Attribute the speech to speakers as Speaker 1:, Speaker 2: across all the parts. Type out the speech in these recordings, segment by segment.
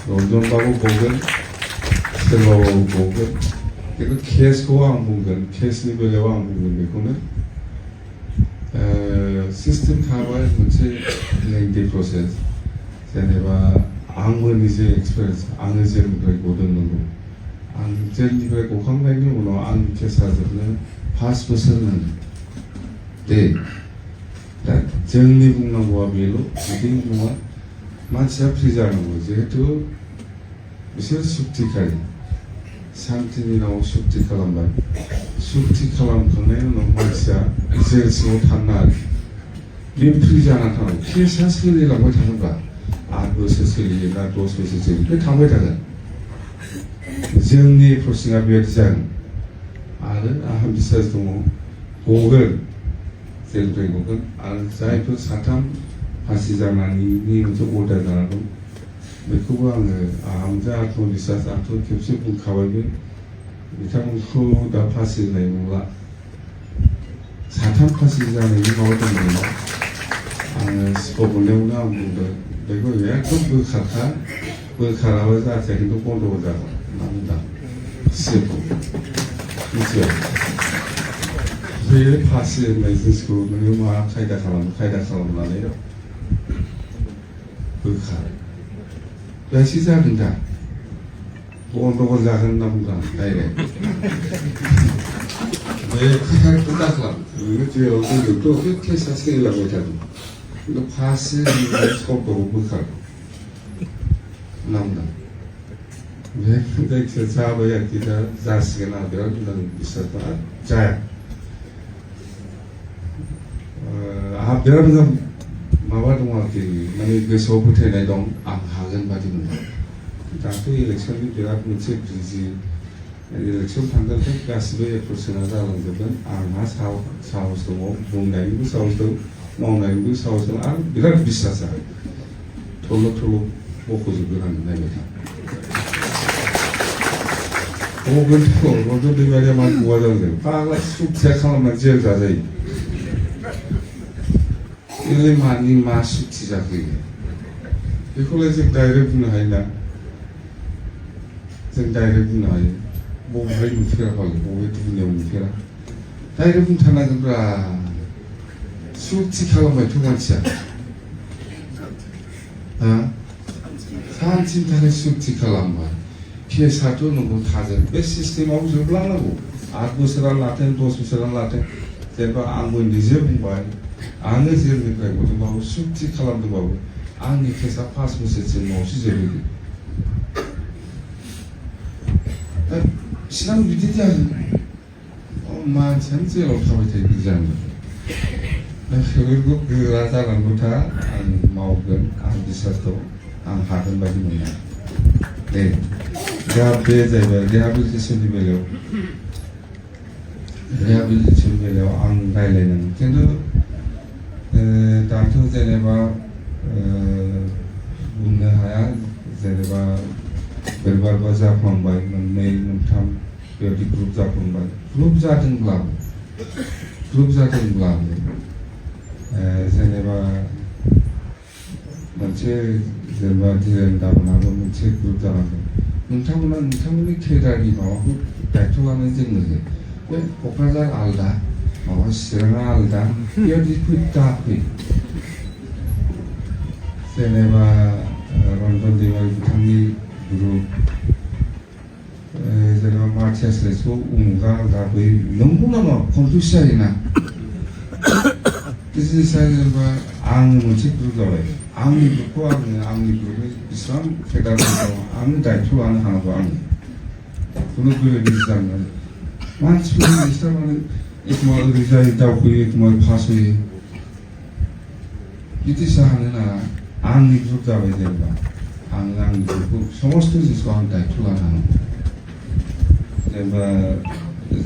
Speaker 1: 런던하고 보건, 스텔라하고 보건, 그 케이스와 안 보건, 케이스 레벨과 안 보건, 그거는 시스템 타워의 전체 랭디 프로세스, 제네바 앙원이제 익스프레스, 앙의제 그걸 모든 거, 앙제 그걸 고강맹이 오너 앙 계사들은 파스퍼스는 데, 정리 북나무와 비로 이딩 동안 만차 프리자는 거지. 또 무슨 숙티까지 상tin이라고 숙티 칼람발 숙티 칼람 강내는 너무 많지야. 이제 지금 탄날 림 프리자나 타는 피해사 스킬이라고 하는 거야. 아버스 스킬이나 도스 스킬 그 다음에 다른 정리 프로세스가 비어지잖아. 아는 아함지사도 고글 셀브레고는 알자이프 사탐 파시자만이 니부터 오다다라고 메쿠방을 아함자 토리사스 아토 캡슐 가와비 미타문 크다 파시네 몰라 사탐 파시자는 이거 어떤 거야? 아 스포블레우나 아무도 내가 왜또 그 카라와자 자기도 꼰도자 나온다 스포 이제 왜 파시 메시스고 너무 카이다 사람 나네요. 그가 왜 시작인가? 본도고 작은 남자 다이래. 왜 그냥 끝났어? 이거 뒤에 어떤 또 그렇게 사실이라고 하잖아. 이거 파시 스코프고 그가 남자. 왜 근데 그 잡아야 기다 자식이 나더라도 비슷하다. 자. 여러분은 마와동학기 만약 그 소부터 내동 암학은 받는 거. 다또 일렉션이 제가 문제 비지 일렉션 판단 때 가스베 프로세스나다는 것은 암하 사우스도 뭔가이고 사우스도 뭔가이고 사우스도 아 이런 비싸서 톨로 먹고 지고는 내니다. 오근 모두 되면만 구하자는 거. 빠가 숙제하면 제일 자세히. 일리 많이 마시 지자기. 이걸로 지금 다이렉트는 하이나. 지금 다이렉트는 하이. 뭐 하이 무피라 하고 뭐 두분이 무피라. 다이렉트 타나는 거라. 숙직하고만 두번치야. 아? 산침타는 숙직하고만. 피해사도 너무 다들 왜 시스템 없이 불안하고. 아구스랑 라텐 도스스랑 라텐. 제가 안고 이제 공부해. 앙을 지르는 거야. 모두 막 숙지 칼람도 하고 앙이 계사 파스면서 지금 뭐 시제비. 신앙 믿지 않는 엄마 전체로 가면 되지 않는 그리고 그 라자랑부터 안 마오근 안 비싸도 안 하던 바지문나. 네, 내가 배제별 리하빌리테이션 배려 안 가려는 근데 다투 제네바 문나하야 제네바 berbar जाफ्लांबाय मोननै मोनथाम बेबायदि ग्रुप जाफ्लांबाय ग्रुप जादोंब्लाबो जेनेबा मोनसे जेनेबा डिजाइन दाबोनाबो मोनसे ग्रुप जानांगोन नोंथांमोना नोंथांमोननि केरियारनि माबाखौ दायथ' लानो जोंनो बे क'क्राझार आलदा माबा चिराङा आलदा बेबायदि दा फै जेनेबा रन्जन दैमारि बिथांनि ग्रुप जेनेबा मार्टियासलेसखौ उमुगा आलदा बै नंगौ नामा कनफिउस जायोना बिजनेसा जेनेबा आं मोनसे ग्रुप जाबाय आंनि ग्रुपखौ आंनि ग्रुपनि बेसेबां केडारफोर दं आंनो दायथ' लानो हानांगौ आङो खुनु बेबायदि जानो मानसिफोरनि लिस्टआ माने एखम्बा ओरै जायो दावखोयो एखम्बा फासयो बिदि जानो नाङा आंनि ग्रुप जाबाय जेनेबा आंनि ग्रुपखौ समस्त जिनिसखौ आं दायथ' लानो हानांगौ जेनेबा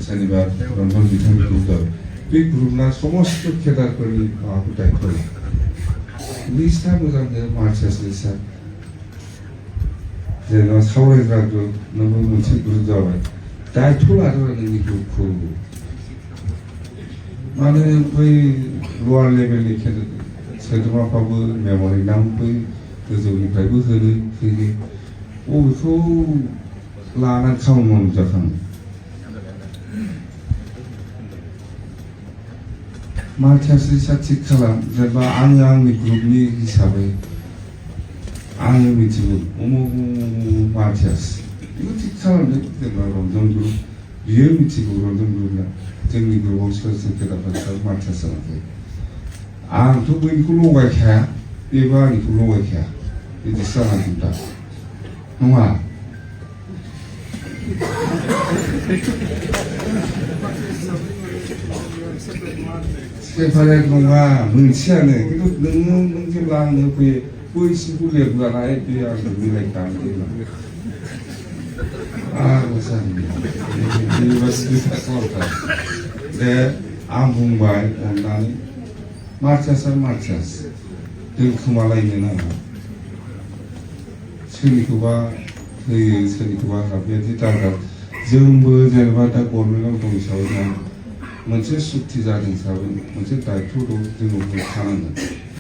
Speaker 1: सोरनिबा रन्जन बिथांनि ग्रुप जाबाय बे ग्रुपना समस्त केडारफोरनि माबाखौ दायथ' लायो लिस्टआ मोजांनो मार्चास लिस्टआ जेनेबा सावरायग्रा ग्रुप नोंबो मोनसे ग्रुप जाबाय दायथ' लादो नोंनि ग्रुपखौ माने बै लवार लेभेलनि सोद्रोमाफ्राबो मेम'रि नाम बै गोजौनिफ्रायबो होयो बेखौ लानानै खामानि मावनो जाखाङो मार्टियासो थिग खालाम जेनेबा आंनि ग्रुपनि हिसाबै आङो मिथिगौ उमुक मार्टियास बेखौ थिग खालामदों जेनेबा रन्जन ग्रुप बियो मिथिगौ रन्जन ग्रुपना जोंनि ग्रुपआव सोर सोर खेलाफोर मार्टियास जानांगौ आंथ' बैनिखौ लगायखाया बेबो आंनिखौ लगायखाया बिदिसो जानांगौ दा नङा सेपारेट नङा मोनसेयानो खिन्थु नों जेब्ला आंनो फैयो बैसिमखौ लेबलानाय बे आंनो मिलायखानो आरो खालामथार दे आं बुंबाय अननानै मार्टियासआ मार्टियास दोनखोमालायनो नाङा सोरनिखौबा होयो सोरनिखौबा बेबायदि दागा जोंबो जेनेबा दा गभर्नमेन्टआव दं हिसाबै मोनसे सुक्ति जादों हिसाबै मोनसे दायित्व दं जोङो थानांगोन